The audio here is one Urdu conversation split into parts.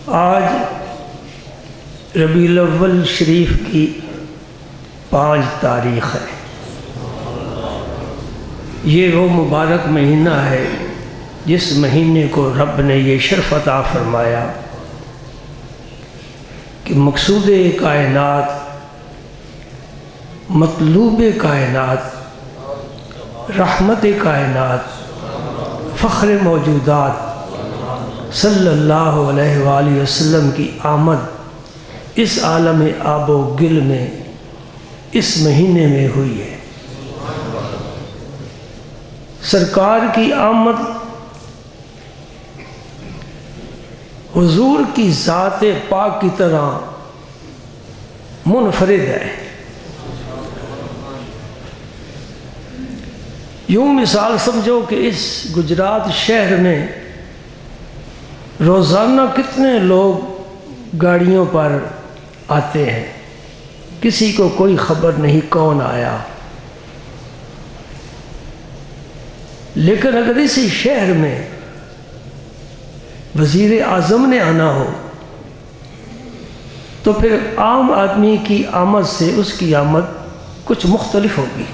آج ربیع الاول شریف کی 5 تاریخ ہے۔ یہ وہ مبارک مہینہ ہے جس مہینے کو رب نے یہ شرف عطا فرمایا کہ مقصود کائنات، مطلوب کائنات، رحمت کائنات، فخر موجودات صلی اللہ علیہ وآلہ وسلم کی آمد اس عالم آب و گل میں اس مہینے میں ہوئی ہے۔ سرکار کی آمد حضور کی ذات پاک کی طرح منفرد ہے۔ یوں مثال سمجھو کہ اس گجرات شہر میں روزانہ کتنے لوگ گاڑیوں پر آتے ہیں، کسی کو کوئی خبر نہیں کون آیا، لیکن اگر اسی شہر میں وزیر اعظم نے آنا ہو تو پھر عام آدمی کی آمد سے اس کی آمد کچھ مختلف ہوگی۔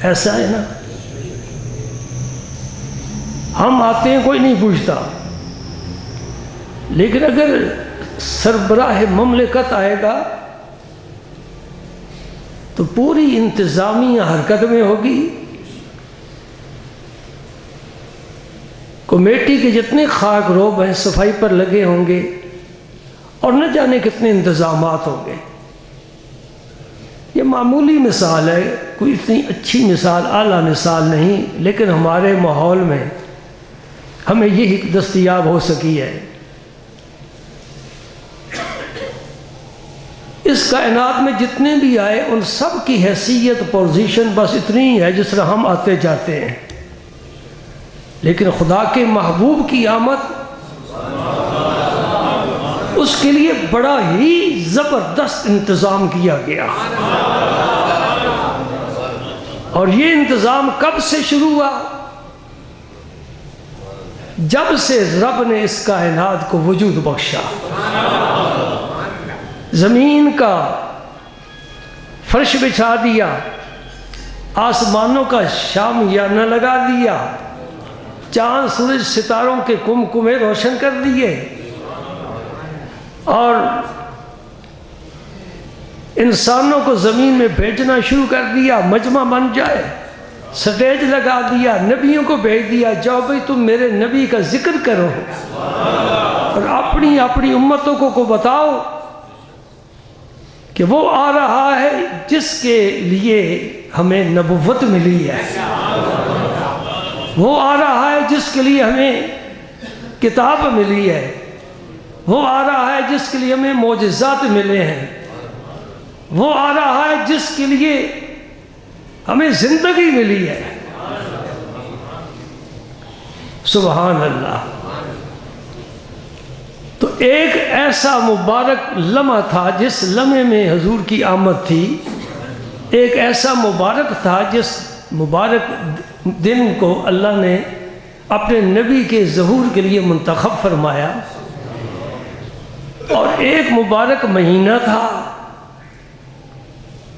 ایسا ہے نا، ہم آتے ہیں کوئی نہیں پوچھتا، لیکن اگر سربراہ مملکت آئے گا تو پوری انتظامیہ حرکت میں ہوگی، کمیٹی کے جتنے خاک روب ہیں صفائی پر لگے ہوں گے اور نہ جانے کتنے انتظامات ہوں گے۔ یہ معمولی مثال ہے، کوئی اتنی اچھی مثال، اعلیٰ مثال نہیں، لیکن ہمارے ماحول میں ہمیں یہی دستیاب ہو سکی ہے۔ اس کائنات میں جتنے بھی آئے ان سب کی حیثیت، پوزیشن بس اتنی ہی ہے جس طرح ہم آتے جاتے ہیں، لیکن خدا کے محبوب کی آمد اس کے لیے بڑا ہی زبردست انتظام کیا گیا۔ اور یہ انتظام کب سے شروع ہوا؟ جب سے رب نے اس کائنات کو وجود بخشا، زمین کا فرش بچھا دیا، آسمانوں کا شامیانہ لگا دیا، چاند سورج ستاروں کے کمکمے روشن کر دیے، اور انسانوں کو زمین میں بھیجنا شروع کر دیا، مجمع بن جائے، سٹیج لگا دیا، نبیوں کو بھیج دیا، جاؤ بھئی تم میرے نبی کا ذکر کرو اور اپنی امتوں کو بتاؤ کہ وہ آ رہا ہے جس کے لیے ہمیں نبوت ملی ہے، وہ آ رہا ہے جس کے لیے ہمیں کتاب ملی ہے، وہ آ رہا ہے جس کے لیے ہمیں معجزات ملے ہیں، وہ آ رہا ہے جس کے لیے ہمیں زندگی ملی ہے۔ سبحان اللہ۔ تو ایک ایسا مبارک لمحہ تھا جس لمحے میں حضور کی آمد تھی، ایک ایسا مبارک تھا جس مبارک دن کو اللہ نے اپنے نبی کے ظہور کے لیے منتخب فرمایا، اور ایک مبارک مہینہ تھا،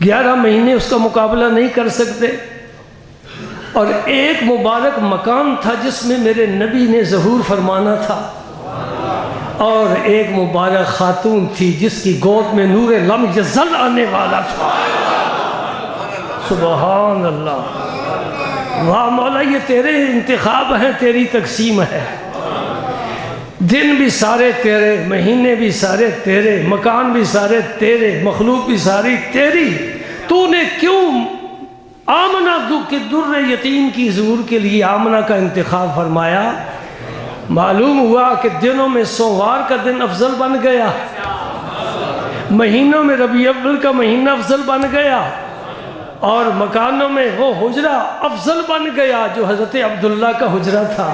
11 مہینے اس کا مقابلہ نہیں کر سکتے، اور ایک مبارک مقام تھا جس میں میرے نبی نے ظہور فرمانا تھا، اور ایک مبارک خاتون تھی جس کی گود میں نور لم یزل آنے والا تھا۔ سبحان اللہ۔ واہ مولا، یہ تیرے انتخاب ہیں، تیری تقسیم ہے، دن بھی سارے تیرے، مہینے بھی سارے تیرے، مکان بھی سارے تیرے، مخلوق بھی ساری تیری۔ تو نے کیوں آمنہ کے در یتیم کی ظہور کے لیے آمنہ کا انتخاب فرمایا؟ معلوم ہوا کہ دنوں میں سوموار کا دن افضل بن گیا، مہینوں میں ربیع الاول کا مہینہ افضل بن گیا، اور مکانوں میں وہ حجرہ افضل بن گیا جو حضرت عبداللہ کا حجرہ تھا،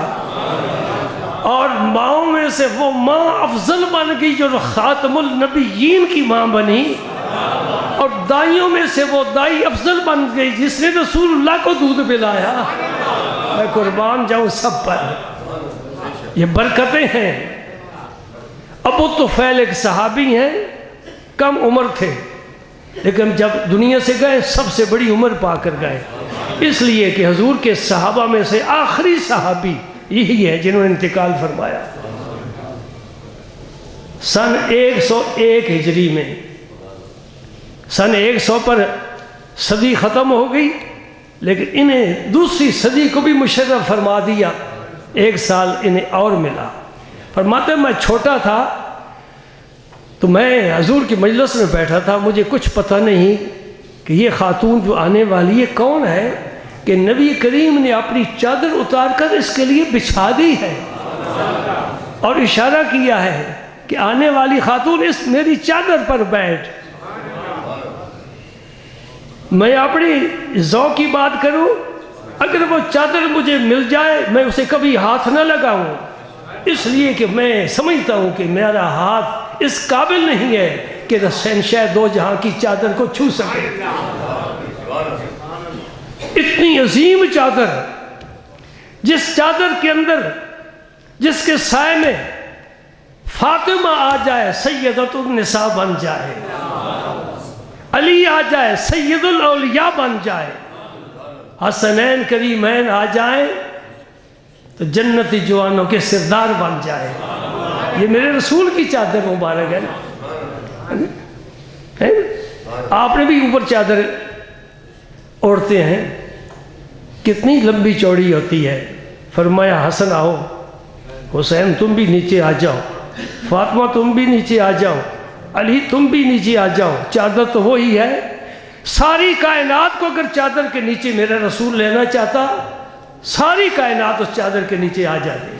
اور ماؤں میں سے وہ ماں افضل بن گئی جو خاتم النبیین کی ماں بنی، اور دائیوں میں سے وہ دائی افضل بن گئی جس نے رسول اللہ کو دودھ پلایا۔ میں قربان جاؤں سب پر، یہ برکتیں ہیں۔ ابو طفیل ایک صحابی ہیں، کم عمر تھے، لیکن جب دنیا سے گئے سب سے بڑی عمر پا کر گئے، اس لیے کہ حضور کے صحابہ میں سے آخری صحابی یہی ہے جنہوں نے انتقال فرمایا سن 101 ہجری میں۔ سن 100 پر صدی ختم ہو گئی، لیکن انہیں دوسری صدی کو بھی مشرف فرما دیا، 1 سال انہیں اور ملا۔ فرماتے میں چھوٹا تھا تو میں حضور کی مجلس میں بیٹھا تھا، مجھے کچھ پتہ نہیں کہ یہ خاتون جو آنے والی ہے کون ہے، کہ نبی کریم نے اپنی چادر اتار کر اس کے لیے بچھا دی ہے اور اشارہ کیا ہے کہ آنے والی خاتون اس میری چادر پر بیٹھ۔ میں اپنی ذوق کی بات کروں، اگر وہ چادر مجھے مل جائے میں اسے کبھی ہاتھ نہ لگاؤں، اس لیے کہ میں سمجھتا ہوں کہ میرا ہاتھ اس قابل نہیں ہے کہ شہنشاہ دو جہاں کی چادر کو چھو سکے۔ اتنی عظیم چادر، جس چادر کے اندر، جس کے سائے میں فاطمہ آ جائے سیدۃ النساء بن جائے، علی آ جائے سید الاولیاء بن جائے، حسنین کریمین آ جائیں تو جنتی جوانوں کے سردار بن جائے۔ یہ میرے رسول کی چادر مبارک ہے نا۔ آپ نے بھی اوپر چادر اوڑھتے ہیں، کتنی لمبی چوڑی ہوتی ہے۔ فرمایا حسن آؤ، حسین تم بھی نیچے آ جاؤ، فاطمہ تم بھی نیچے آ جاؤ، علی تم بھی نیچے آ جاؤ۔ چادر تو وہی ہے، ساری کائنات کو اگر چادر کے نیچے میرا رسول لینا چاہتا، ساری کائنات اس چادر کے نیچے آ جاتی۔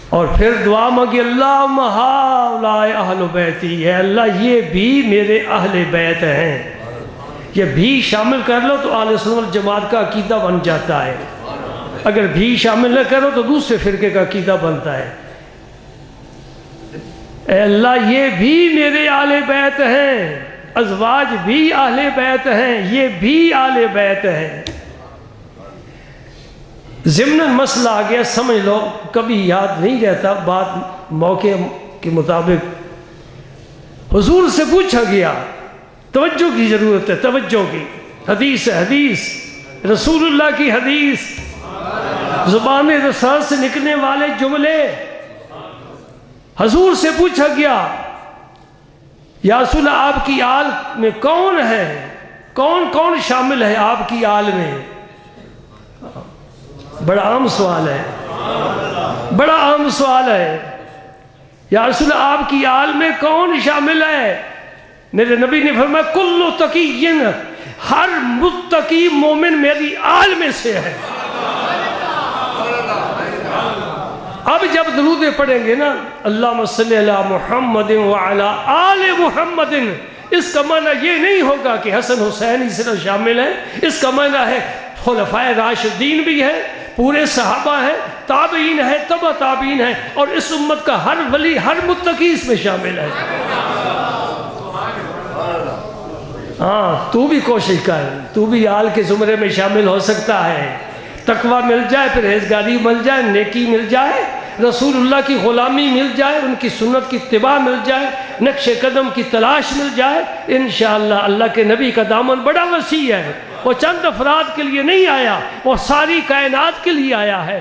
اور پھر دعا مانگی، اللہم ہؤلاء اہل بیتی، اے اللہ یہ بھی میرے اہل بیت ہیں۔ یہ بھی شامل کر لو تو اہل سنت والجماعت کا عقیدہ بن جاتا ہے، اگر بھی شامل نہ کرو تو دوسرے فرقے کا عقیدہ بنتا ہے۔ اے اللہ یہ بھی میرے اہل بیت ہیں، ازواج بھی اہل بیت ہیں، یہ بھی اہل بیت ہیں۔ ضمن مسئلہ آ گیا، سمجھ لو، کبھی یاد نہیں رہتا، بات موقع کے مطابق حضور سے پوچھا گیا، توجہ کی ضرورت ہے، توجہ کی حدیث ہے، حدیث رسول اللہ کی حدیث، زبان رسول سے نکلنے والے جملے۔ حضور سے پوچھا گیا، یا رسول اللہ آپ کی آل میں کون ہے، کون کون شامل ہے آپ کی آل میں؟ بڑا عام سوال ہے، بڑا عام سوال ہے، یا رسول اللہ آپ کی آل میں کون شامل ہے؟ میرے نبی نے فرمایا کل تقی، ہر متقی مومن میری آل میں سے ہے۔ اب جب درود پڑھیں گے نا، اللہم صلی علی محمد وعلی آل محمد، اس کا معنی یہ نہیں ہوگا کہ حسن حسین اس طرح شامل ہیں، اس کا معنی ہے خلفائے راشدین بھی ہے، پورے صحابہ ہیں، تابعین ہیں، تبع تابعین ہیں، اور اس امت کا ہر ولی، ہر متقی اس میں شامل ہے۔ ہاں تو بھی کوشش کر، تو بھی آل کے زمرے میں شامل ہو سکتا ہے۔ تقویٰ مل جائے، پرہیزگاری مل جائے، نیکی مل جائے، رسول اللہ کی غلامی مل جائے، ان کی سنت کی اتباع مل جائے، نقش قدم کی تلاش مل جائے، انشاءاللہ اللہ کے نبی کا دامن بڑا وسیع ہے۔ وہ چند افراد کے لیے نہیں آیا، وہ ساری کائنات کے لیے آیا ہے۔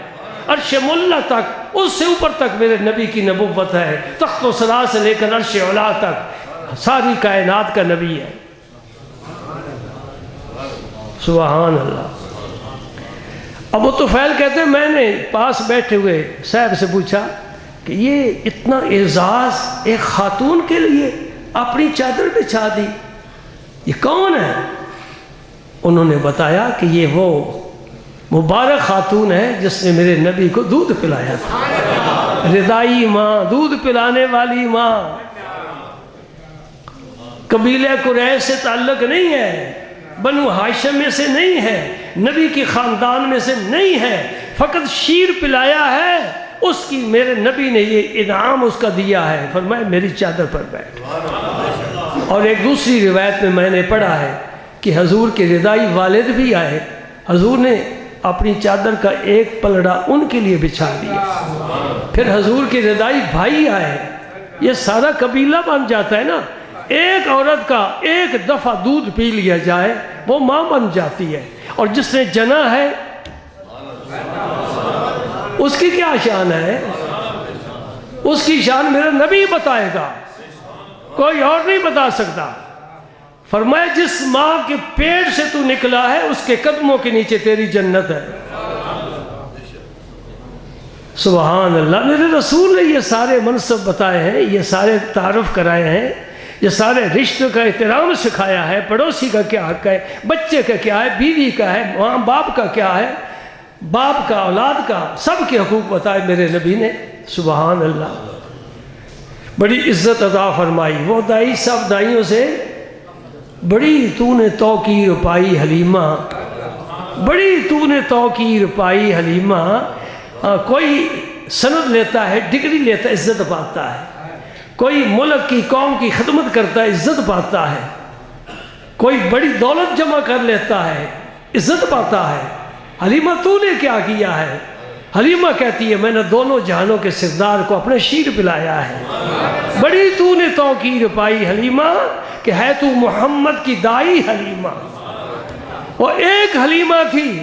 عرش ملا تک، اس سے اوپر تک میرے نبی کی نبوت ہے، تخت و سرا سے لے کر عرش علا تک ساری کائنات کا نبی ہے۔ سبحان اللہ۔ ابو طفیل کہتے ہیں میں نے پاس بیٹھے ہوئے صاحب سے پوچھا کہ یہ اتنا اعزاز ایک خاتون کے لیے اپنی چادر بچھا دی، یہ کون ہے؟ انہوں نے بتایا کہ یہ وہ مبارک خاتون ہے جس نے میرے نبی کو دودھ پلایا تھا، رضائی ماں، دودھ پلانے والی ماں، قبیلہ قریش سے تعلق نہیں ہے، بنو ہاشم میں سے نہیں ہے، نبی کی خاندان میں سے نہیں ہے، فقط شیر پلایا ہے، اس کی میرے نبی نے یہ انعام اس کا دیا ہے، فرمایا میری چادر پر بیٹھ۔ اور ایک دوسری روایت میں نے پڑھا ہے کہ حضور کے رضائی والد بھی آئے، حضور نے اپنی چادر کا ایک پلڑا ان کے لیے بچھا دیا۔ پھر حضور کے رضائی بھائی آئے، یہ سارا قبیلہ بن جاتا ہے نا، ایک عورت کا ایک دفعہ دودھ پی لیا جائے وہ ماں بن جاتی ہے، اور جس نے جنا ہے اس کی کیا شان ہے؟ اس کی شان میرا نبی بتائے گا، کوئی اور نہیں بتا سکتا۔ فرمایا جس ماں کے پیٹ سے تو نکلا ہے اس کے قدموں کے نیچے تیری جنت ہے۔ سبحان اللہ، میرے رسول نے یہ سارے منصب بتائے ہیں، یہ سارے تعارف کرائے ہیں، یہ سارے رشتوں کا احترام سکھایا ہے، پڑوسی کا کیا حق ہے، بچے کا کیا ہے، بیوی کا ہے، ماں باپ کا کیا ہے، باپ کا، اولاد کا، سب کے حقوق بتائے میرے نبی نے۔ سبحان اللہ، بڑی عزت عطا فرمائی۔ وہ دائی سب دائیوں سے بڑی تو نے توقیر پائی حلیمہ، بڑی تو نے توقیر پائی حلیمہ۔ کوئی سند لیتا ہے، ڈگری لیتا ہے، عزت پاتا ہے۔ کوئی ملک کی، قوم کی خدمت کرتا ہے، عزت پاتا ہے۔ کوئی بڑی دولت جمع کر لیتا ہے، عزت پاتا ہے۔ حلیمہ تو نے کیا کیا ہے؟ حلیمہ کہتی ہے میں نے دونوں جہانوں کے سردار کو اپنے شیر پلایا ہے۔ بڑی تو نے توقیر پائی حلیمہ کہ ہے تو محمد کی دائی حلیمہ۔ وہ ایک حلیمہ تھی،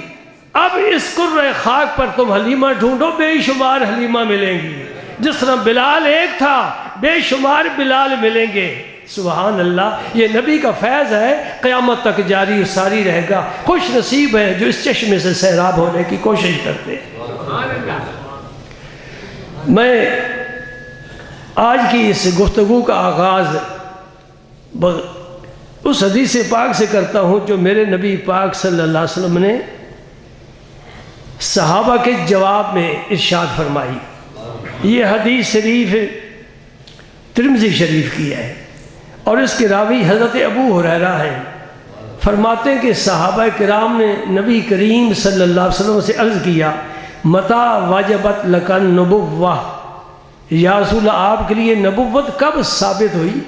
اب اس قرۂ خاک پر تم حلیمہ ڈھونڈو، بے شمار حلیمہ ملیں گی۔ جس طرح بلال ایک تھا، بے شمار بلال ملیں گے۔ سبحان اللہ، یہ نبی کا فیض ہے، قیامت تک جاری ساری رہے گا۔ خوش نصیب ہے جو اس چشمے سے سیراب ہونے کی کوشش کرتے ہیں۔ میں آج کی اس گفتگو کا آغاز اس حدیث پاک سے کرتا ہوں جو میرے نبی پاک صلی اللہ علیہ وسلم نے صحابہ کے جواب میں ارشاد فرمائی۔ یہ حدیث شریف ترمذی شریف کی ہے، اور اس کے راوی حضرت ابو ہریرہ ہیں۔ فرماتے ہیں کہ صحابہ کرام نے نبی کریم صلی اللہ علیہ وسلم سے عرض کیا متى واجبت لک النبوہ، یا رسول اللہ آپ کے لیے نبوت کب ثابت ہوئی؟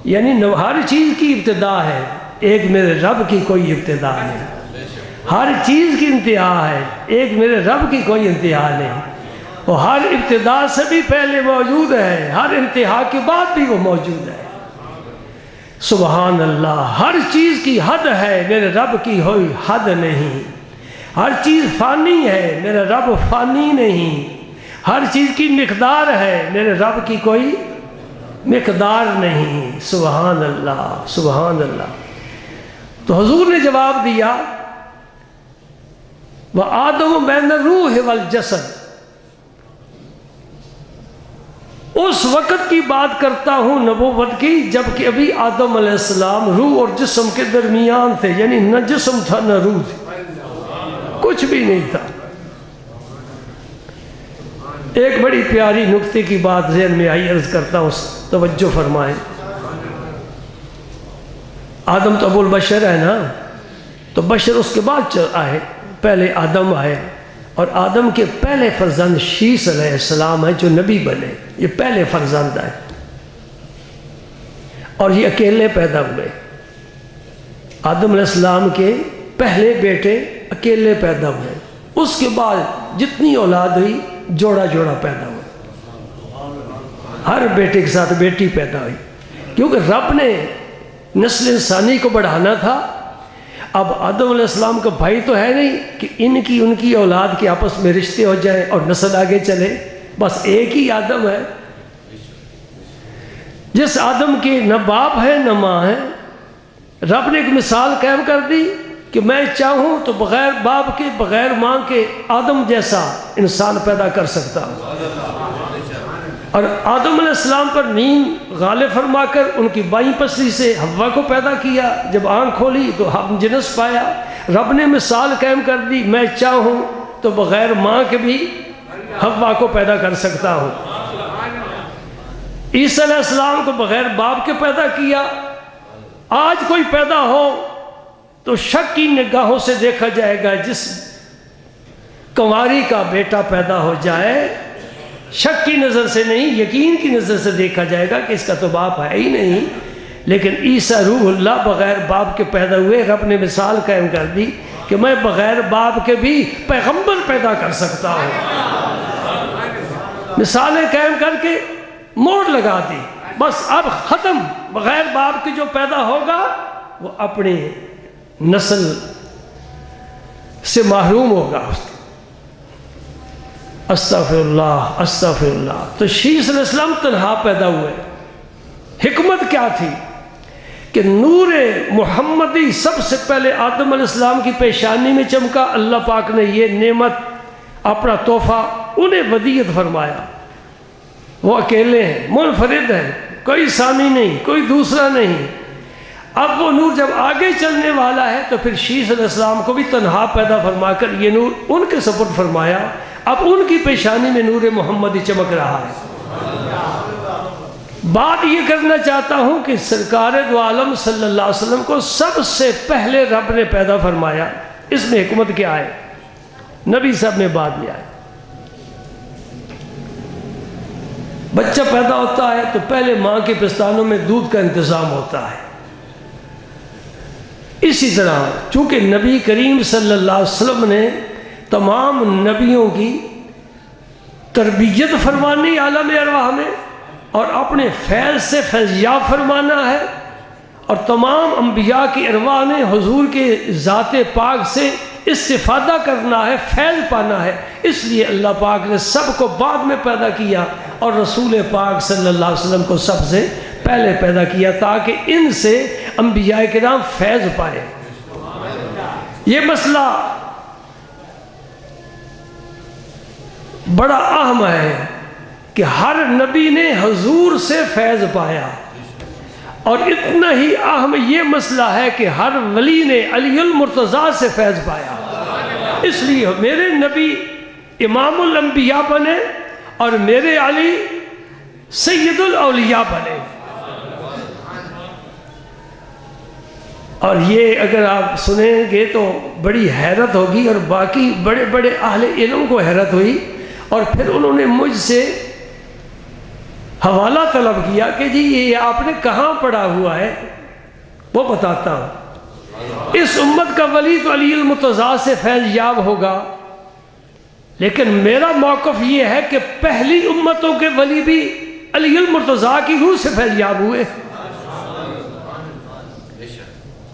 یعنی ہر چیز کی ابتدا ہے، ایک میرے رب کی کوئی ابتدا نہیں۔ ہر چیز کی انتہا ہے، ایک میرے رب کی کوئی انتہا نہیں۔ وہ ہر ابتدا سے بھی پہلے موجود ہے، ہر انتہا کے بعد بھی وہ موجود ہے۔ سبحان اللہ، ہر چیز کی حد ہے، میرے رب کی ہوئی حد نہیں۔ ہر چیز فانی ہے، میرے رب فانی نہیں۔ ہر چیز کی مقدار ہے، میرے رب کی کوئی مقدار نہیں۔ سبحان اللہ، سبحان اللہ۔ تو حضور نے جواب دیا وَآدَمُ بَيْنَ الرُّوحِ وَالْجَسَدِ، اس وقت کی بات کرتا ہوں نبوت کی جبکہ ابھی آدم علیہ السلام روح اور جسم کے درمیان تھے، یعنی نہ جسم تھا نہ روح تھی، کچھ بھی نہیں تھا۔ ایک بڑی پیاری نکتے کی بات ذہن میں آئی، عرض کرتا ہوں، توجہ فرمائیں۔ آدم تو ابو البشر ہے نا، تو بشر اس کے بعد آئے، پہلے آدم آئے، اور آدم کے پہلے فرزند شیس علیہ السلام ہے جو نبی بنے، یہ پہلے فرزند ہے، اور یہ اکیلے پیدا ہوئے۔ آدم علیہ السلام کے پہلے بیٹے اکیلے پیدا ہوئے، اس کے بعد جتنی اولاد ہوئی جوڑا جوڑا پیدا ہوا، ہر بیٹے کے ساتھ بیٹی پیدا ہوئی، کیونکہ رب نے نسل انسانی کو بڑھانا تھا۔ اب آدم علیہ السلام کا بھائی تو ہے نہیں کہ ان کی اولاد کے آپس میں رشتے ہو جائیں اور نسل آگے چلے، بس ایک ہی آدم ہے، جس آدم کے نہ باپ ہے نہ ماں ہے۔ رب نے ایک مثال قائم کر دی کہ میں چاہوں تو بغیر باپ کے بغیر ماں کے آدم جیسا انسان پیدا کر سکتا ہوں، اور آدم علیہ السلام پر نیند غالب فرما کر ان کی بائیں پسلی سے حوا کو پیدا کیا۔ جب آنکھ کھولی تو ہم جنس پایا۔ رب نے مثال قائم کر دی، میں چاہوں تو بغیر ماں کے بھی حوا کو پیدا کر سکتا ہوں۔ عیسیٰ علیہ السلام کو بغیر باپ کے پیدا کیا۔ آج کوئی پیدا ہو تو شک کی نگاہوں سے دیکھا جائے گا، جس کنواری کا بیٹا پیدا ہو جائے شک کی نظر سے نہیں، یقین کی نظر سے دیکھا جائے گا کہ اس کا تو باپ ہے ہی نہیں، لیکن عیسیٰ روح اللہ بغیر باپ کے پیدا ہوئے۔ رب نے مثال قائم کر دی کہ میں بغیر باپ کے بھی پیغمبر پیدا کر سکتا ہوں. مثالیں قائم کر کے موڑ لگا دی. بس اب ختم. بغیر باپ کے جو پیدا ہوگا وہ اپنی نسل سے محروم ہوگا. استغفر اللہ استغفر اللہ. تو شیعہ صلی اللہ علیہ وسلم تنہا پیدا ہوئے. حکمت کیا تھی کہ نور محمدی سب سے پہلے آدم علیہ السلام کی پیشانی میں چمکا. اللہ پاک نے یہ نعمت اپنا تحفہ انہیں ودیعت فرمایا. وہ اکیلے ہیں, منفرد ہیں, کوئی ثانی نہیں, کوئی دوسرا نہیں. اب وہ نور جب آگے چلنے والا ہے تو پھر شیعہ صلی اللہ علیہ السلام کو بھی تنہا پیدا فرما کر یہ نور ان کے سپرد فرمایا. اب ان کی پیشانی میں نور محمدی چمک رہا ہے. بات یہ کرنا چاہتا ہوں کہ سرکار دو عالم صلی اللہ علیہ وسلم کو سب سے پہلے رب نے پیدا فرمایا. اس میں حکمت کیا ہے؟ نبی صاحب میں بعد میں آئے. بچہ پیدا ہوتا ہے تو پہلے ماں کے پستانوں میں دودھ کا انتظام ہوتا ہے. اسی طرح چونکہ نبی کریم صلی اللہ علیہ وسلم نے تمام نبیوں کی تربیت فرمانی عالم ارواح میں اور اپنے فیض سے فیضیاب فرمانا ہے, اور تمام انبیاء کی ارواح نے حضور کے ذات پاک سے استفادہ کرنا ہے, فیض پانا ہے. اس لیے اللہ پاک نے سب کو بعد میں پیدا کیا اور رسول پاک صلی اللہ علیہ وسلم کو سب سے پہلے پیدا کیا تاکہ ان سے انبیاء کرام فیض پائے. یہ مسئلہ بڑا اہم ہے کہ ہر نبی نے حضور سے فیض پایا, اور اتنا ہی اہم یہ مسئلہ ہے کہ ہر ولی نے علی المرتضیٰ سے فیض پایا. اس لیے میرے نبی امام الانبیاء بنے اور میرے علی سید الاولیاء بنے. اور یہ اگر آپ سنیں گے تو بڑی حیرت ہوگی, اور باقی بڑے بڑے اہل علم کو حیرت ہوئی. اور پھر انہوں نے مجھ سے حوالہ طلب کیا کہ جی یہ آپ نے کہاں پڑھا ہوا ہے. وہ بتاتا ہوں. اس امت کا ولی تو علی المرتضیٰ سے فیض یاب ہوگا, لیکن میرا موقف یہ ہے کہ پہلی امتوں کے ولی بھی علی المرتضیٰ کی روح سے فیض یاب ہوئے.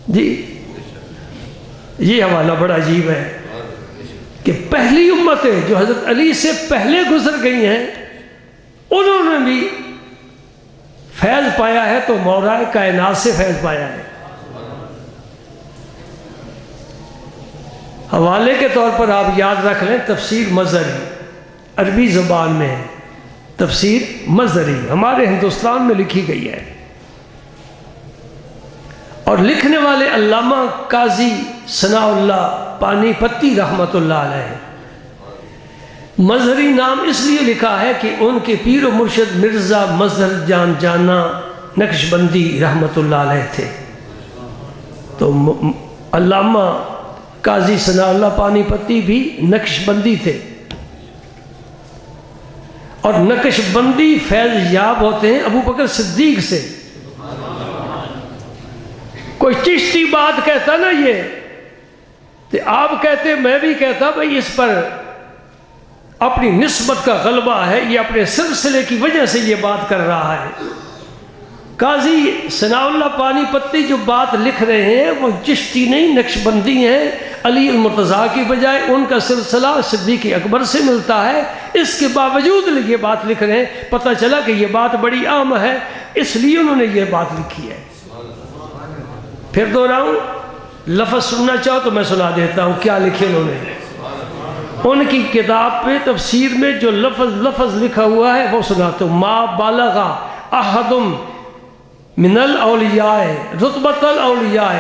جی یہ حوالہ بڑا عجیب ہے کہ پہلی امتیں جو حضرت علی سے پہلے گزر گئی ہیں انہوں نے بھی فیض پایا ہے تو مولا کائنات سے فیض پایا ہے. حوالے کے طور پر آپ یاد رکھ لیں تفسیر مظہری, عربی زبان میں ہے. تفسیر مظہری ہمارے ہندوستان میں لکھی گئی ہے, اور لکھنے والے علامہ قاضی ثناء اللہ پانی پتی رحمۃ اللہ علیہ. مظہری نام اس لیے لکھا ہے کہ ان کے پیر و مرشد مرزا مظہر جان جانا نقش بندی رحمۃ اللہ علیہ تھے. تو علامہ قاضی ثناء اللہ پانی پتی بھی نقش بندی تھے, اور نقش بندی فیض یاب ہوتے ہیں ابو بکر صدیق سے. کوئی چشتی بات کہتا نا یہ تو آپ کہتے میں بھی کہتا بھئی اس پر اپنی نسبت کا غلبہ ہے, یہ اپنے سلسلے کی وجہ سے یہ بات کر رہا ہے. قاضی ثناء اللہ پانی پتی جو بات لکھ رہے ہیں وہ چشتی نہیں نقش بندی ہیں. علی المرتضیٰ کی بجائے ان کا سلسلہ صدیق اکبر سے ملتا ہے. اس کے باوجود یہ بات لکھ رہے ہیں. پتہ چلا کہ یہ بات بڑی عام ہے, اس لیے انہوں نے یہ بات لکھی ہے. پھر دہراؤں, لفظ سننا چاہو تو میں سنا دیتا ہوں کیا لکھے انہوں نے. ان کی کتاب پہ تفسیر میں جو لفظ لکھا ہوا ہے وہ سناتا ہوں. ما بالغ احد من الاولیاء رتبۃ الاولیاء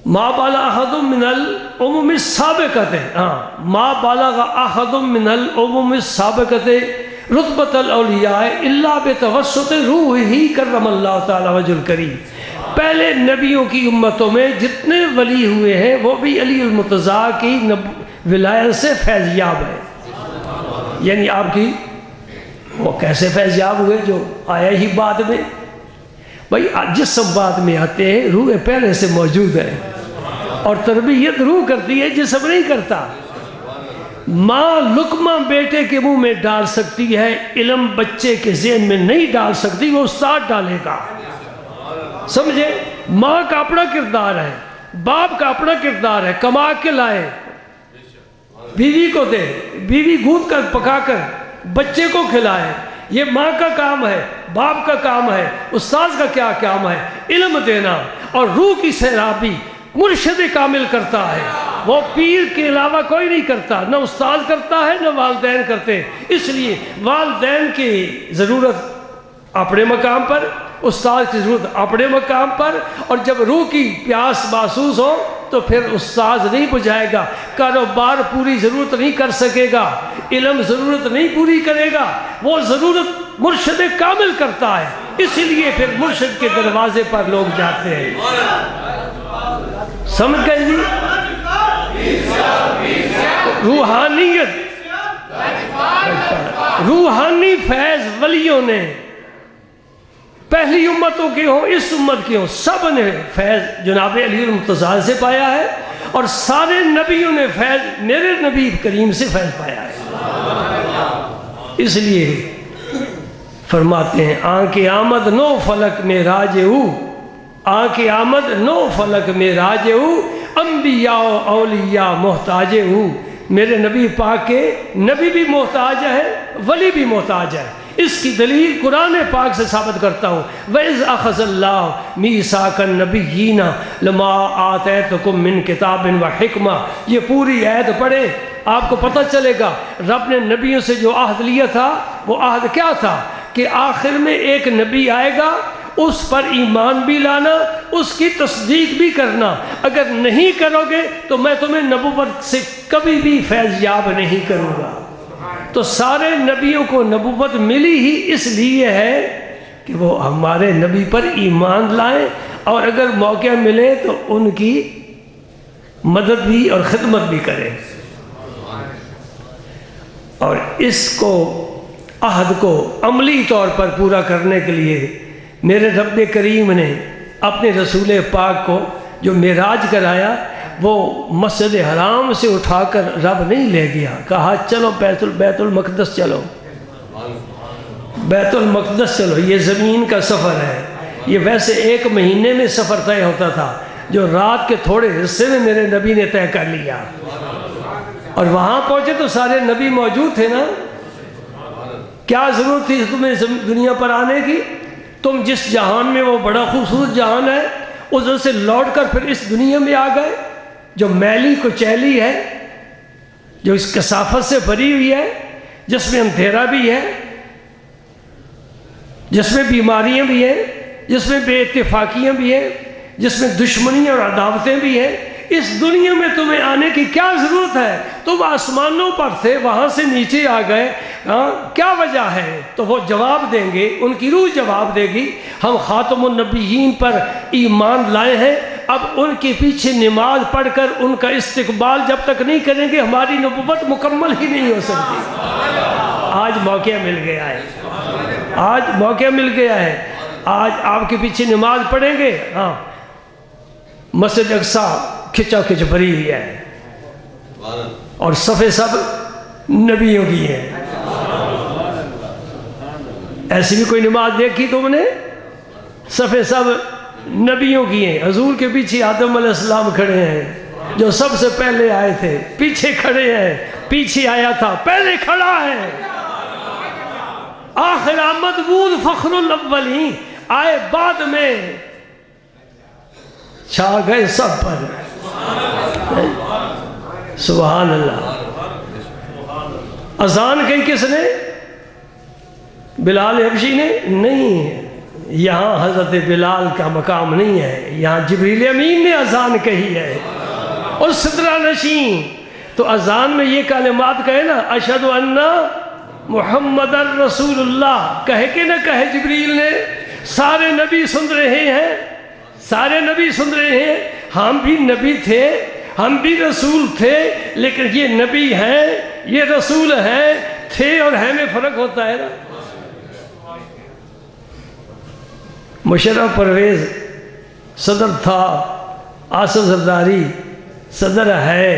ما بالغ احد من الامم السابقۃ ما بالغ احد من الامم السابقۃ رتبۃ الاولیاء الا بتوسط روحہ کرم اللہ تعالی وجہ الکریم. پہلے نبیوں کی امتوں میں جتنے ولی ہوئے ہیں وہ بھی علی المرتضیٰ کی ولایت سے فیضیاب ہے. یعنی آپ کی وہ کیسے فیضیاب ہوئے جو آیا ہی بعد میں. بھائی جس سب بعد میں آتے ہیں روح پہلے سے موجود ہے. اور تربیت روح کرتی ہے، جسم نہیں کرتا۔ ماں لقمہ بیٹے کے منہ میں ڈال سکتی ہے، علم بچے کے ذہن میں نہیں ڈال سکتی، وہ استاد ڈالے گا، سمجھے؟ ماں کا اپنا کردار ہے، باپ کا اپنا کردار ہے، کما کے لائے بیوی کو دے، بیوی گود کر پکا کر بچے کو کھلائے، یہ ماں کا کام ہے، باپ کا کام ہے۔ استاد کا کیا کام ہے؟ علم دینا۔ اور روح کی سیرابی مرشد کامل کرتا ہے، وہ پیر کے علاوہ کوئی نہیں کرتا، نہ استاد کرتا ہے نہ والدین کرتے۔ اس لیے والدین کی ضرورت اپنے مقام پر، استاد کی ضرورت اپنے مقام پر، اور جب روح کی پیاس محسوس ہو تو پھر استاد نہیں بجھائے گا، کاروبار پوری ضرورت نہیں کر سکے گا، علم ضرورت نہیں پوری کرے گا، وہ ضرورت مرشد کامل کرتا ہے۔ اس لیے پھر مرشد کے دروازے پر لوگ جاتے ہیں۔ سمجھ گئے جی؟ روحانی فیض ولیوں نے، پہلی امتوں کے ہوں اس امت کے ہوں، سب نے فیض جناب علی المرتضیٰ سے پایا ہے، اور سارے نبیوں نے فیض میرے نبی کریم سے فیض پایا ہے۔ اس لیے فرماتے ہیں آنکھ آمد نو فلک میں راج ہو، آنکھ آمد نو فلک میں راج ہو، انبیاء و اولیاء محتاج ہو۔ میرے نبی پاک کے نبی بھی محتاج ہے، ولی بھی محتاج ہے۔ اس کی دلیل قرآن پاک سے ثابت کرتا ہوں، وَإِذْ أَخَذَ اللَّهُ مِيثَاقَ النَّبِيِّينَ لَمَا آتَيْتُكُم مِّن كِتَابٍ وَحِكْمَةٍ۔ یہ پوری آیت پڑھیں، آپ کو پتہ چلے گا رب نے نبیوں سے جو عہد لیا تھا وہ عہد کیا تھا، کہ آخر میں ایک نبی آئے گا، اس پر ایمان بھی لانا، اس کی تصدیق بھی کرنا۔ اگر نہیں کرو گے تو میں تمہیں نبوت سے کبھی بھی فیض یاب نہیں کروں گا۔ تو سارے نبیوں کو نبوت ملی ہی اس لیے ہے کہ وہ ہمارے نبی پر ایمان لائیں، اور اگر موقع ملے تو ان کی مدد بھی اور خدمت بھی کریں۔ اور اس کو عہد کو عملی طور پر پورا کرنے کے لیے میرے رب کریم نے اپنے رسول پاک کو جو معراج کرایا، وہ مسجد حرام سے اٹھا کر رب نہیں لے گیا، کہا چلو بیت المقدس چلو، بیت المقدس چلو، یہ زمین کا سفر ہے۔ یہ ویسے 1 مہینے میں سفر طے ہوتا تھا، جو رات کے تھوڑے حصے میں میرے نبی نے طے کر لیا، اور وہاں پہنچے تو سارے نبی موجود تھے نا۔ کیا ضرورت تھی تمہیں دنیا پر آنے کی؟ تم جس جہان میں، وہ بڑا خوبصورت جہان ہے، ادھر سے لوٹ کر پھر اس دنیا میں آ گئے جو میلی کچیلی ہے، جو اس کثافت سے بھری ہوئی ہے، جس میں اندھیرا بھی ہے، جس میں بیماریاں بھی ہیں، جس میں بے اتفاقیاں بھی ہیں، جس میں دشمنیاں اور عداوتیں بھی ہیں۔ اس دنیا میں تمہیں آنے کی کیا ضرورت ہے؟ تم آسمانوں پر تھے، وہاں سے نیچے آ گئے، کیا وجہ ہے؟ تو وہ جواب دیں گے، ان کی روح جواب دے گی، ہم خاتم النبیین پر ایمان لائے ہیں، اب ان کے پیچھے نماز پڑھ کر ان کا استقبال جب تک نہیں کریں گے ہماری نبوت مکمل ہی نہیں ہو سکتی۔ آج موقع مل گیا ہے، آج موقع مل گیا ہے، آج آپ کے پیچھے نماز پڑھیں گے۔ ہاں، مسجد اقصی کھچا کھچ بھری ہوئی ہے، اور صفیں سب نبیوں کی ہیں۔ ایسی بھی کوئی نماز دیکھی تم نے؟ صفیں سب نبیوں کی ہیں۔ حضور کے پیچھے آدم علیہ السلام کھڑے ہیں، جو سب سے پہلے آئے تھے، پیچھے کھڑے ہیں، پیچھے آیا تھا، پہلے کھڑا ہے۔ آخر آمد بود فخر الاولین، آئے بعد میں، چھا گئے سب پر۔ سبحان اللہ۔ اذان کہی کس نے؟ بلال حبشی نے؟ نہیں، یہاں حضرت بلال کا مقام نہیں ہے، یہاں جبریل امین نے اذان کہی ہے، اور صدرہ نشین۔ تو اذان میں یہ کلمات کہے نا، اشہد ان محمد رسول اللہ، کہے کہ نہ کہے جبریل نے؟ سارے نبی سن رہے ہیں، سارے نبی سن رہے ہیں۔ ہم بھی نبی تھے، ہم بھی رسول تھے، لیکن یہ نبی ہیں، یہ رسول ہیں، تھے اور ہیں میں فرق ہوتا ہے نا۔ مشرف پرویز صدر تھا، آصف زرداری صدر ہے،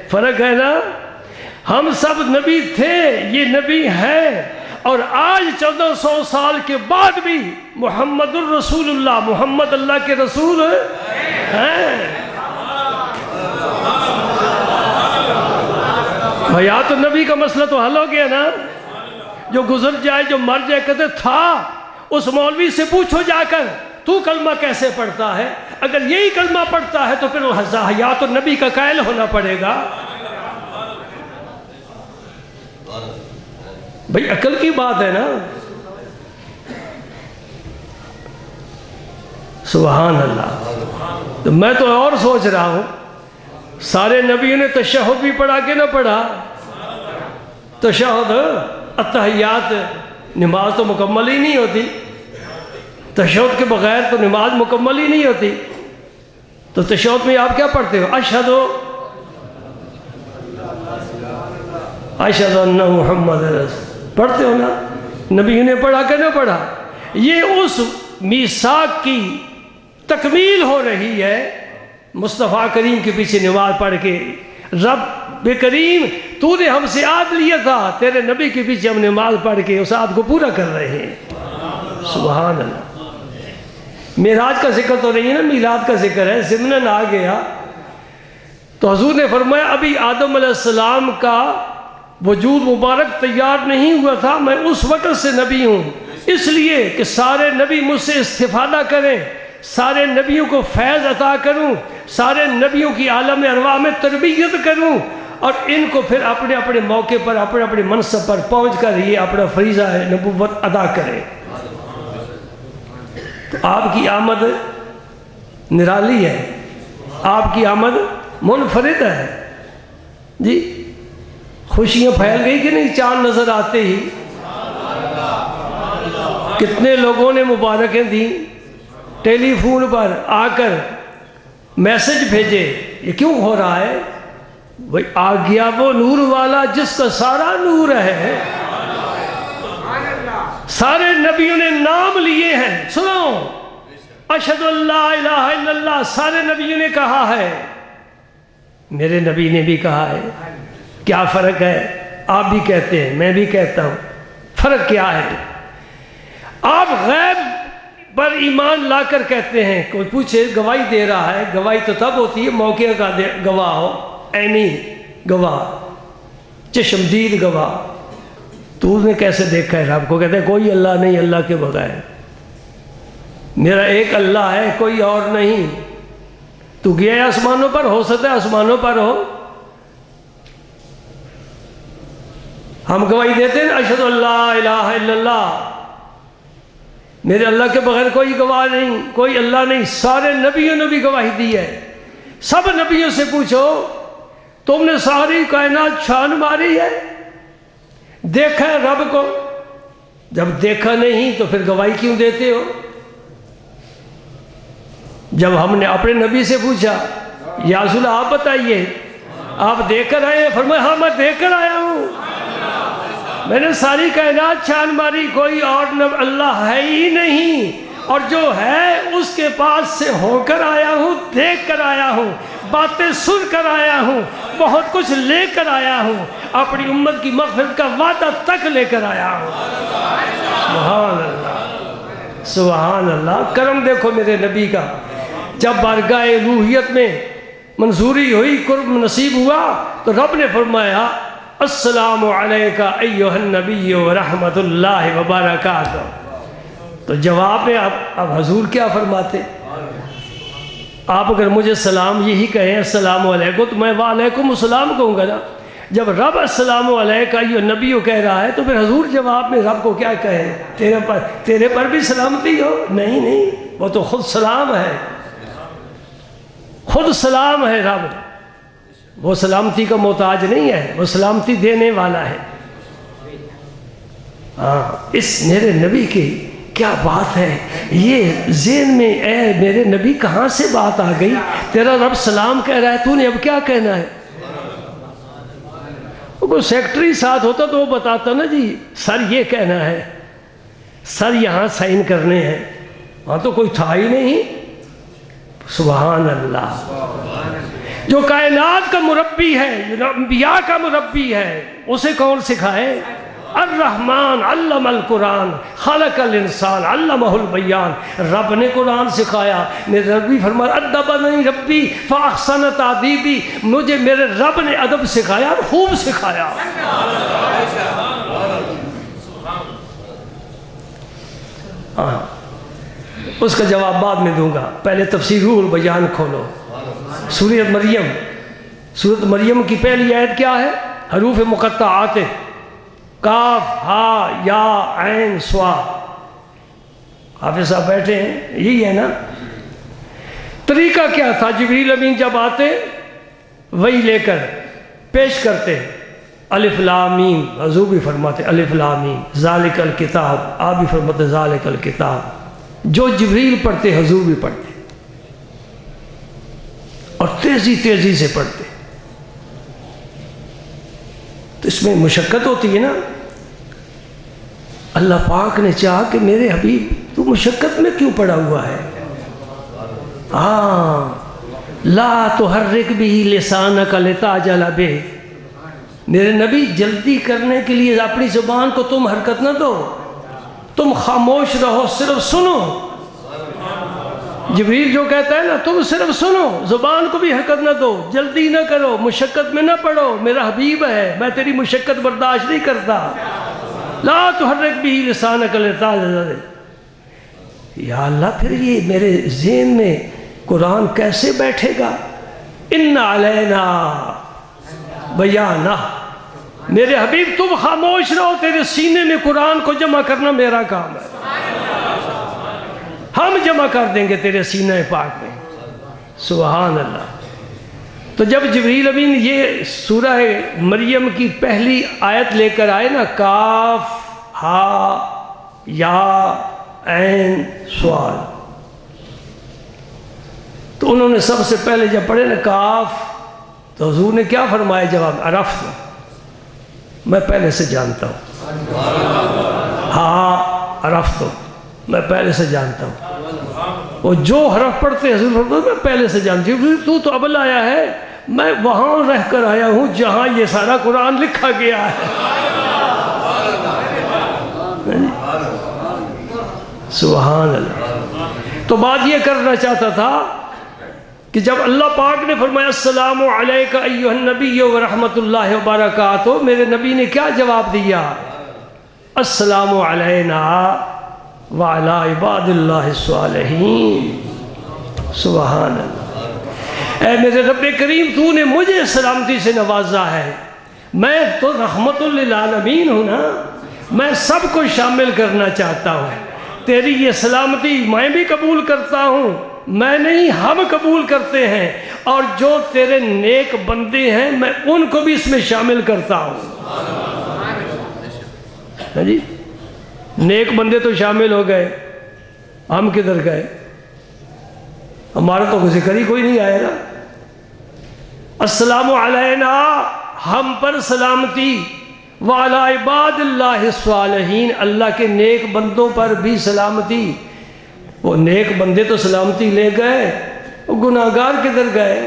فرق ہے نا؟ ہم سب نبی تھے، یہ نبی ہے، اور آج 1400 سال کے بعد بھی محمد الرسول اللہ، محمد اللہ کے رسول ہیں۔ حیات النبی کا مسئلہ تو حل ہو گیا نا؟ جو گزر جائے، جو مر جائے، کہتے تھا اس مولوی سے پوچھو جا کر تو کلمہ کیسے پڑھتا ہے؟ اگر یہی کلمہ پڑھتا ہے تو پھر وہ حیات النبی کا قائل ہونا پڑے گا۔ بھئی عقل کی بات ہے نا؟ سبحان اللہ۔ تو میں تو اور سوچ رہا ہوں، سارے نبیوں نے تشہد بھی پڑھا کہ نہ پڑھا؟ تشہد، التحیات، نماز تو مکمل ہی نہیں ہوتی، تشہد کے بغیر تو نماز مکمل ہی نہیں ہوتی۔ تو تشہد میں آپ کیا پڑھتے ہو؟ اشہد ان محمد رسول پڑھتے ہو نا؟ نبیوں نے پڑھا کہ نہ پڑھا؟ یہ اس میثاق کی تکمیل ہو رہی ہے، مصطفیٰ کریم کے پیچھے نماز پڑھ کے۔ رب کریم، تو نے ہم سے عہد لیا تھا، تیرے نبی کے پیچھے ہم نماز پڑھ کے اس عہد کو پورا کر رہے ہیں۔ سبحان اللہ۔ معراج کا ذکر تو نہیں ہے نا، میلاد کا ذکر ہے۔ ضمناً آ گیا تو حضور نے فرمایا ابھی آدم علیہ السلام کا وجود مبارک تیار نہیں ہوا تھا، میں اس وقت سے نبی ہوں، اس لیے کہ سارے نبی مجھ سے استفادہ کریں، سارے نبیوں کو فیض عطا کروں، سارے نبیوں کی عالم ارواح میں تربیت کروں، اور ان کو پھر اپنے اپنے موقع پر، اپنے اپنے منصب پر پہنچ کر یہ اپنا فریضہ نبوت ادا کریں۔ تو آپ کی آمد نرالی ہے، آپ کی آمد منفرد ہے جی۔ خوشیاں پھیل گئی کہ نہیں؟ چاند نظر آتے ہی کتنے لوگوں نے مبارکیں دیں، ٹیلی فون پر آ کر میسج بھیجے۔ یہ کیوں ہو رہا ہے؟ بھئی آ گیا وہ نور والا جس کا سارا نور ہے۔ سارے نبیوں نے نام لیے ہیں، سنو، اشہد ان لا الہ الا اللہ سارے نبیوں نے کہا ہے، میرے نبی نے بھی کہا ہے۔ کیا فرق ہے؟ آپ بھی کہتے ہیں، میں بھی کہتا ہوں، فرق کیا ہے؟ آپ غیب پر ایمان لا کر کہتے ہیں، کوئی پوچھے گواہی دے رہا ہے، گواہی تو تب ہوتی ہے موقع کا گواہ ہو، عینی گواہ، چشمدید گواہ۔ تو نے کیسے دیکھا ہے رب کو؟ کہتے ہیں کوئی اللہ نہیں اللہ کے بغیر، میرا ایک اللہ ہے، کوئی اور نہیں۔ تو گیا ہے آسمانوں پر؟ ہو سکتا ہے آسمانوں پر ہو۔ ہم گواہی دیتے ہیں اشہد ان لا الہ الا اللہ، میرے اللہ کے بغیر کوئی گواہ نہیں، کوئی اللہ نہیں۔ سارے نبیوں نے بھی گواہی دی ہے۔ سب نبیوں سے پوچھو، تم نے ساری کائنات چھان ماری ہے، دیکھا ہے رب کو؟ جب دیکھا نہیں تو پھر گواہی کیوں دیتے ہو؟ جب ہم نے اپنے نبی سے پوچھا یا رسول اللہ آپ بتائیے، آپ دیکھ کر آئے ہیں؟ فرمایا ہاں میں دیکھ کر آیا ہوں، میں نے ساری کائنات چھان ماری، کوئی اور اللہ ہے ہی نہیں، اور جو ہے اس کے پاس سے ہو کر آیا ہوں، دیکھ کر آیا ہوں، باتیں سن کر آیا ہوں، بہت کچھ لے کر آیا ہوں، اپنی امت کی مغفرت کا وعدہ تک لے کر آیا ہوں۔ سبحان اللہ، سبحان اللہ۔ کرم دیکھو میرے نبی کا، جب بارگاہ الوہیت میں منظوری ہوئی، قرب نصیب ہوا، تو رب نے فرمایا السلام علیکہ ایہا النبی ورحمۃ اللہ وبرکاتہ۔ تو جواب میں اب حضور کیا فرماتے؟ آپ اگر مجھے سلام یہی کہیں السلام علیکم، تو میں وعلیکم السلام کہوں گا نا۔ جب رب السلام علیکہ ایہا النبی کہہ رہا ہے تو پھر حضور جواب میں رب کو کیا کہے؟ تیرے پر بھی سلامتی ہو؟ نہیں نہیں، وہ تو خود سلام ہے، خود سلام ہے رب، وہ سلامتی کا محتاج نہیں ہے، وہ سلامتی دینے والا ہے۔ ہاں، اس میرے نبی کی کیا بات ہے، یہ ذہن میں اے میرے نبی کہاں سے بات آ گئی؟ تیرا رب سلام کہہ رہا ہے، تو نے اب کیا کہنا ہے؟ کوئی سیکٹری ساتھ ہوتا تو وہ بتاتا نا جی سر یہ کہنا ہے، سر یہاں سائن کرنے ہیں، وہاں تو کوئی تھا ہی نہیں۔ سبحان اللہ۔ جو کائنات کا مربی ہے، جو انبیاء کا مربی ہے، اسے کون سکھائے؟ الرحمن علم القرآن خلق الانسان علمہ البیان۔ رب نے قرآن سکھایا، میرے ربی فرمایا ادبنی ربی فاحسن تادیبی، مجھے میرے رب نے ادب سکھایا، خوب سکھایا۔ ہاں، اس کا جواب بعد میں دوں گا، پہلے تفسیر روح البیان کھولو۔ سورۃ مریم، سورۃ مریم کی پہلی آیت کیا ہے؟ حروف مقطعات، کاف ہا یا عین صاد۔ حافظ صاحب بیٹھے ہیں، یہی ہے نا؟ طریقہ کیا تھا؟ جبریل امین جب آتے وہی لے کر پیش کرتے، الف لام میم، حضور بھی فرماتے الف لام میم ذالک الکتاب، آپ بھی فرماتے ذالک الکتاب۔ جو جبریل پڑھتے حضور بھی پڑھتے، اور تیزی تیزی سے پڑھتے۔ تو اس میں مشقت ہوتی ہے نا۔ اللہ پاک نے چاہا کہ میرے حبیب تو مشقت میں کیوں پڑا ہوا ہے؟ ہاں، لا تحرک بہ لسانک لتعجل بہ، میرے نبی جلدی کرنے کے لیے اپنی زبان کو تم حرکت نہ دو، تم خاموش رہو، صرف سنو۔ جبریل جو کہتا ہے نا، تم صرف سنو، زبان کو بھی حرکت نہ دو، جلدی نہ کرو، مشقت میں نہ پڑو، میرا حبیب ہے، میں تیری مشقت برداشت نہیں کرتا۔ لا تحرک بہ لسانک لتعجل بہ۔ یا اللہ، پھر یہ میرے ذہن میں قرآن کیسے بیٹھے گا؟ ان علینا بیانہ، میرے حبیب تم خاموش رہو، تیرے سینے میں قرآن کو جمع کرنا میرا کام ہے، ہم جمع کر دیں گے تیرے سینہ پاک میں۔ سبحان اللہ۔ تو جب جبریل امین یہ سورہ مریم کی پہلی آیت لے کر آئے نا، کاف ہا یا عین صاد، تو انہوں نے سب سے پہلے جب پڑھے نا کاف، تو حضور نے کیا فرمایا جواب؟ عرفت، میں پہلے سے جانتا ہوں۔ ہاں عرفت، میں پہلے سے جانتا ہوں۔ وہ جو حرف پڑھتے حضور فرماتے میں پہلے سے جانتی ہوں، تو اب آیا ہے، میں وہاں رہ کر آیا ہوں جہاں یہ سارا قرآن لکھا گیا ہے۔ سبحان اللہ۔ تو بات یہ کرنا چاہتا تھا کہ جب اللہ پاک نے فرمایا السلام علیک ایھا النبی ورحمۃ اللہ وبرکاتہ، میرے نبی نے کیا جواب دیا؟ السلام علینا وعلی عباد اللہ الصالحین۔ سبحان اللہ۔ اے میرے رب کریم، تو نے مجھے سلامتی سے نوازا ہے، میں تو رحمت للعالمین ہوں نا، میں سب کو شامل کرنا چاہتا ہوں۔ تیری یہ سلامتی میں بھی قبول کرتا ہوں، میں نہیں ہم قبول کرتے ہیں، اور جو تیرے نیک بندے ہیں میں ان کو بھی اس میں شامل کرتا ہوں۔ جی نیک بندے تو شامل ہو گئے، ہم کدھر گئے؟ ہمارا تو ذکر ہی کوئی نہیں آیا نا۔ السلام علینا، ہم پر سلامتی، وعلی عباد اللہ الصالحین، اللہ کے نیک بندوں پر بھی سلامتی۔ وہ نیک بندے تو سلامتی لے گئے، وہ گناہگار کدھر گئے؟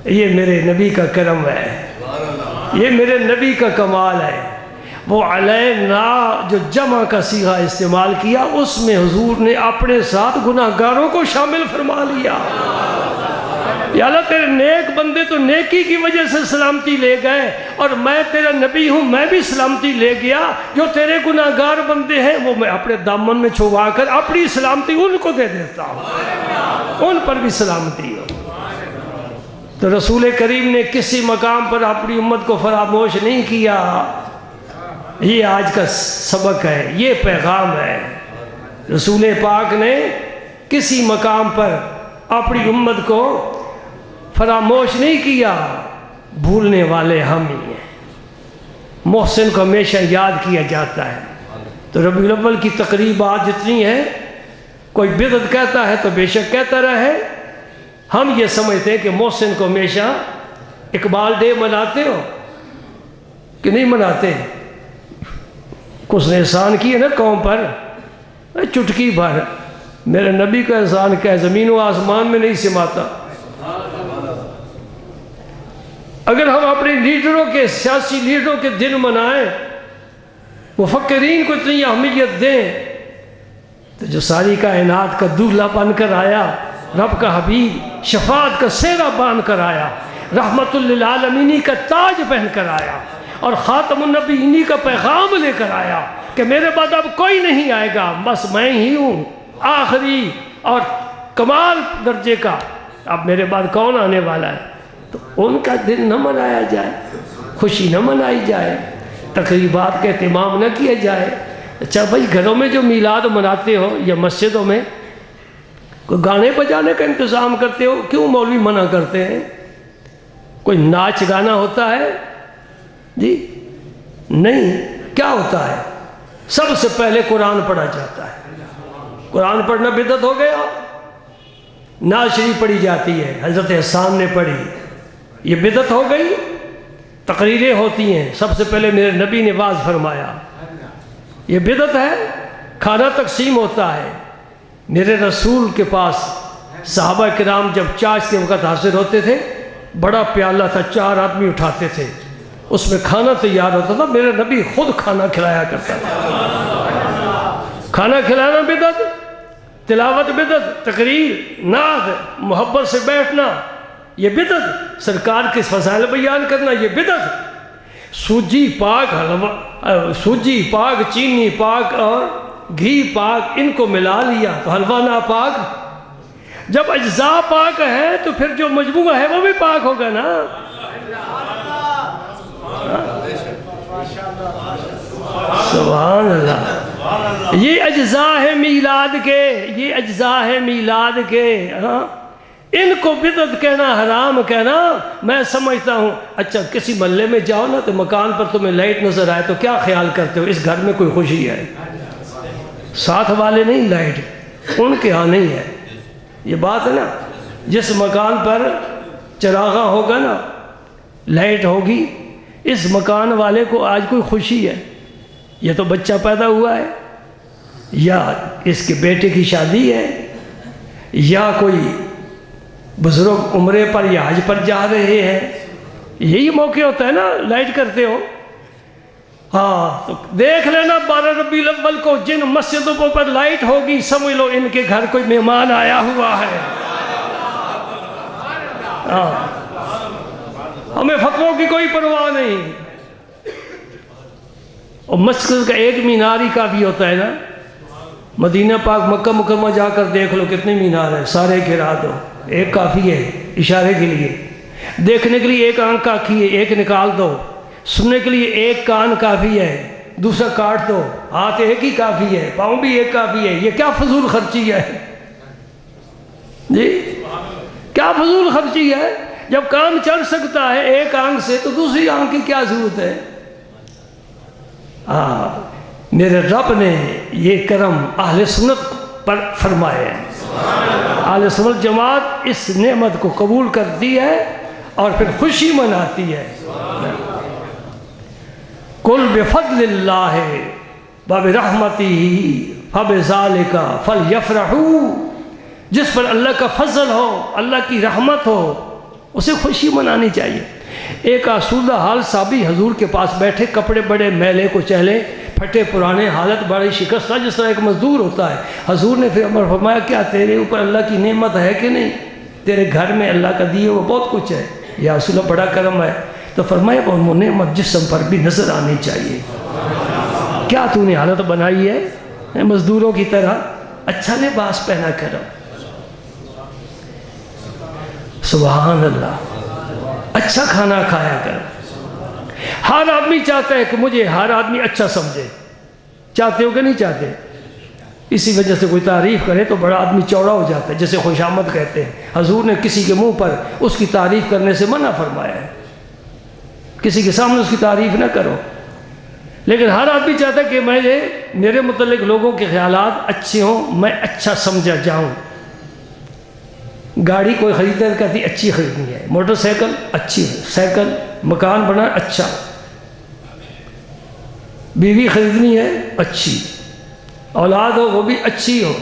یہ میرے نبی کا کرم ہے، یہ میرے نبی کا کمال ہے۔ وہ علینا جو جمع کا صیغہ استعمال کیا، اس میں حضور نے اپنے ساتھ گناہگاروں کو شامل فرما لیا۔ یا اللہ، تیرے نیک بندے تو نیکی کی وجہ سے سلامتی لے گئے، اور میں تیرا نبی ہوں، میں بھی سلامتی لے گیا۔ جو تیرے گناہگار بندے ہیں وہ میں اپنے دامن میں چھپا کر اپنی سلامتی ان کو دے دیتا ہوں، ان پر بھی سلامتی ہو۔ تو رسول کریم نے کسی مقام پر اپنی امت کو فراموش نہیں کیا۔ یہ آج کا سبق ہے، یہ پیغام ہے۔ رسول پاک نے کسی مقام پر اپنی امت کو فراموش نہیں کیا۔ بھولنے والے ہم ہی ہیں، محسن کو ہمیشہ یاد کیا جاتا ہے۔ تو ربیع الاول کی تقریبات جتنی ہیں، کوئی بدعت کہتا ہے تو بے شک کہتا رہے، ہم یہ سمجھتے ہیں کہ محسن کو ہمیشہ اقبال ڈے مناتے ہو کہ نہیں مناتے؟ کچھ نے احسان کیے نا قوم پر، چٹکی بھر، میرے نبی کا احسان کیا ہے، زمین و آسمان میں نہیں سماتا۔ اگر ہم اپنے لیڈروں کے سیاسی لیڈروں کے دن منائیں، مفکرین کو اتنی اہمیت دیں، تو جو ساری کائنات کا دولہا بن کر آیا، رب کا حبیب شفاعت کا سہرہ باندھ کر آیا، رحمت للعالمین کا تاج پہن کر آیا، اور خاتم النبیین کا پیغام لے کر آیا کہ میرے بعد اب کوئی نہیں آئے گا، بس میں ہی ہوں آخری اور کمال درجے کا، اب میرے بعد کون آنے والا ہے؟ تو ان کا دن نہ منایا جائے، خوشی نہ منائی جائے، تقریبات کا اہتمام نہ کیا جائے؟ اچھا بھائی، گھروں میں جو میلاد مناتے ہو یا مسجدوں میں کوئی گانے بجانے کا انتظام کرتے ہو، کیوں مولوی منع کرتے ہیں؟ کوئی ناچ گانا ہوتا ہے؟ جی نہیں، کیا ہوتا ہے؟ سب سے پہلے قرآن پڑھا جاتا ہے۔ قرآن پڑھنا بدعت ہو گیا، نعت شریف پڑھی جاتی ہے، حضرت حسان نے پڑھی، یہ بدعت ہو گئی۔ تقریریں ہوتی ہیں، سب سے پہلے میرے نبی نے واعظ فرمایا، یہ بدعت ہے۔ کھانا تقسیم ہوتا ہے، میرے رسول کے پاس صحابہ کرام جب چاش کے وقت حاضر ہوتے تھے، بڑا پیالہ تھا، 4 آدمی اٹھاتے تھے، اس میں کھانا تیار ہوتا تھا، میرے نبی خود کھانا کھلایا کرتا تھا۔ کھانا کھلانا بدعت، تلاوت بدعت، تقریر، نعت، محبت سے بیٹھنا یہ بدعت، سرکار کے فضائل بیان کرنا یہ بدعت۔ سوجی پاک، حلوہ سوجی پاک، چینی پاک اور گھی پاک، ان کو ملا لیا تو حلوہ ناپاک۔ جب اجزاء پاک ہے تو پھر جو مجموعہ ہے وہ بھی پاک ہوگا نا۔ سبحان اللہ، یہ اجزاء ہے میلاد کے، یہ اجزاء ہے میلاد کے۔ ان کو بدعت کہنا، حرام کہنا، میں سمجھتا ہوں۔ اچھا کسی محلے میں جاؤ نا تو مکان پر تمہیں لائٹ نظر آئے تو کیا خیال کرتے ہو؟ اس گھر میں کوئی خوشی ہے؟ ساتھ والے نہیں، لائٹ ان کے ہاں نہیں ہے۔ یہ بات ہے نا، جس مکان پر چراغاں ہوگا نا، لائٹ ہوگی، اس مکان والے کو آج کوئی خوشی ہے؟ یہ تو بچہ پیدا ہوا ہے، یا اس کے بیٹے کی شادی ہے، یا کوئی بزرگ عمرے پر یا حج پر جا رہے ہیں، یہی موقع ہوتا ہے نا لائٹ کرتے ہو۔ ہاں تو دیکھ لینا 12 ربیع الاول کو جن مسجدوں پر لائٹ ہوگی، سمجھ لو ان کے گھر کوئی مہمان آیا ہوا ہے۔ ہاں، ہمیں فتووں کی کوئی پرواہ نہیں۔ اور مسجد کا ایک مینار ہی کافی ہوتا ہے نا۔ مدینہ پاک، مکہ مکرمہ جا کر دیکھ لو کتنے مینار ہیں، سارے گرا دو، ایک کافی ہے اشارے کے لیے۔ دیکھنے کے لیے ایک آنکھ کافی ہے، ایک نکال دو۔ سننے کے لیے ایک کان کافی ہے، دوسرا کاٹ دو۔ ہاتھ ایک ہی کافی ہے، پاؤں بھی ایک کافی ہے۔ یہ کیا فضول خرچی ہے جی؟ کیا فضول خرچی ہے؟ جب کام چل سکتا ہے ایک آنکھ سے تو دوسری آنکھ کی کیا ضرورت ہے؟ میرے رب نے یہ کرم اہل سنت پر فرمایا ہے۔ اہل سنت جماعت اس نعمت کو قبول کرتی ہے اور پھر خوشی مناتی ہے۔ قل بفضل اللہ وبرحمتہ فبذالک فلیفرحوا، جس پر اللہ کا فضل ہو، اللہ کی رحمت ہو، اسے خوشی منانی چاہیے۔ ایک آسودہ حال صحابی حضور کے پاس بیٹھے، کپڑے بڑے میلے کو چہلے، پھٹے پرانے، حالت بڑی شکستہ، جس طرح ایک مزدور ہوتا ہے۔ حضور نے پھر فرمایا کیا تیرے اوپر اللہ کی نعمت ہے کہ نہیں؟ تیرے گھر میں اللہ کا دیے وہ بہت کچھ ہے، یا رسول اللہ بڑا کرم ہے۔ تو فرمایا وہ نعمت جسم پر بھی نظر آنی چاہیے۔ کیا تو نے حالت بنائی ہے مزدوروں کی طرح؟ اچھا لباس پہنا کرو، سبحان اللہ، اچھا کھانا کھایا کرو۔ ہر آدمی چاہتا ہے کہ مجھے ہر آدمی اچھا سمجھے، چاہتے ہو کہ نہیں چاہتے؟ اسی وجہ سے کوئی تعریف کرے تو بڑا آدمی چوڑا ہو جاتا ہے، جسے خوش آمد کہتے ہیں۔ حضور نے کسی کے منہ پر اس کی تعریف کرنے سے منع فرمایا ہے، کسی کے سامنے اس کی تعریف نہ کرو۔ لیکن ہر آدمی چاہتا ہے کہ میرے متعلق لوگوں کے خیالات اچھے ہوں، میں اچھا سمجھا جاؤں۔ گاڑی کوئی خریدتا ہے کہتی اچھی خریدنی ہے، موٹر سائیکل اچھی ہے، سائیکل، مکان بنا اچھا، بیوی خریدنی ہے اچھی، اولاد ہو وہ بھی اچھی ہو،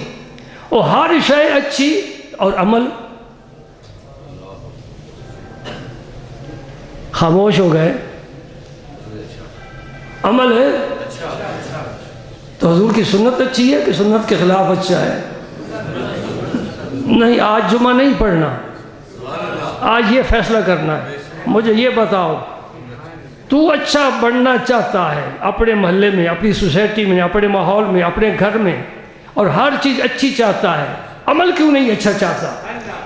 اور ہر شے اچھی، اور عمل خاموش ہو گئے. عمل ہے تو حضور کی سنت اچھی ہے کہ سنت کے خلاف اچھا ہے؟ نہیں، آج جمعہ نہیں پڑھنا، آج یہ فیصلہ کرنا ہے. مجھے یہ بتاؤ، تو اچھا بننا چاہتا ہے اپنے محلے میں، اپنی سوسائٹی میں، اپنے ماحول میں، اپنے گھر میں، اور ہر چیز اچھی چاہتا ہے، عمل کیوں نہیں اچھا چاہتا؟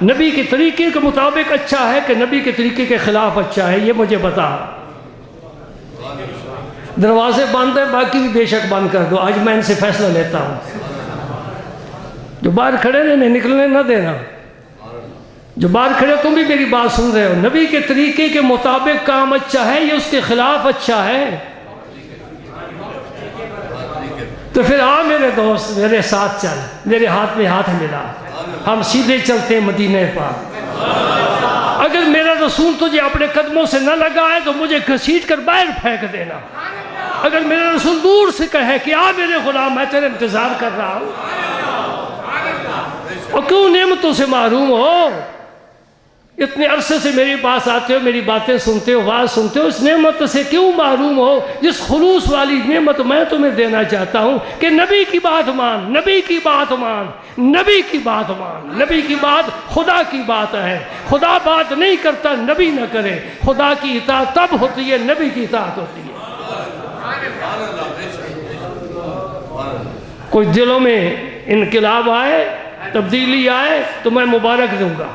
نبی کے طریقے کے مطابق اچھا ہے کہ نبی کے طریقے کے خلاف اچھا ہے؟ یہ مجھے بتا. دروازے بند ہیں، باقی بھی بے شک بند کر دو، آج میں ان سے فیصلہ لیتا ہوں. جو باہر کھڑے ہیں انہیں نکلنے نہ دینا. جو باہر کھڑے تم بھی میری بات سن رہے ہو، نبی کے طریقے کے مطابق کام اچھا ہے یا اس کے خلاف اچھا ہے؟ تو پھر آ میرے دوست، میرے ساتھ چل، میرے ہاتھ میں ہاتھ ملا، ہم سیدھے چلتے ہیں مدینہ پاک. اگر میرا رسول تجھے اپنے قدموں سے نہ لگائے تو مجھے گھسیٹ کر باہر پھینک دینا. اگر میرا رسول دور سے کہے کہ آ میرے غلام، میں تیرے انتظار کر رہا ہوں، اور کیوں نعمتوں سے محروم ہو؟ اتنے عرصے سے میری پاس آتے ہو، میری باتیں سنتے ہو، واز سنتے ہو، اس نعمت سے کیوں محروم ہو؟ جس خلوص والی نعمت میں تمہیں دینا چاہتا ہوں کہ نبی کی بات مان، نبی کی بات مان، نبی کی بات مان. نبی کی بات خدا کی بات ہے. خدا بات نہیں کرتا نبی نہ کرے. خدا کی اطاعت تب ہوتی ہے، نبی کی اطاعت ہوتی ہے. کوئی دلوں میں انقلاب آئے، تبدیلی آئے تو میں مبارک دوں گا،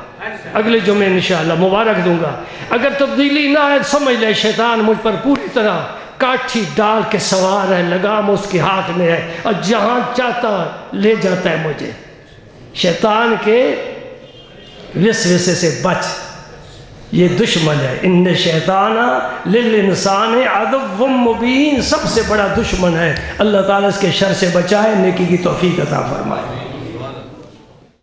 اگلے جمعے انشاءاللہ مبارک دوں گا. اگر تبدیلی نہ آئے سمجھ لے شیطان مجھ پر پوری طرح کاٹھی ڈال کے سوار ہے، لگام اس کے ہاتھ میں ہے، اور جہاں چاہتا لے جاتا ہے مجھے. شیطان کے وسوسے سے بچ، یہ دشمن ہے. ان شیطان للانسان عدو مبین، سب سے بڑا دشمن ہے. اللہ تعالیٰ اس کے شر سے بچائے، نیکی کی توفیق عطا فرمائے.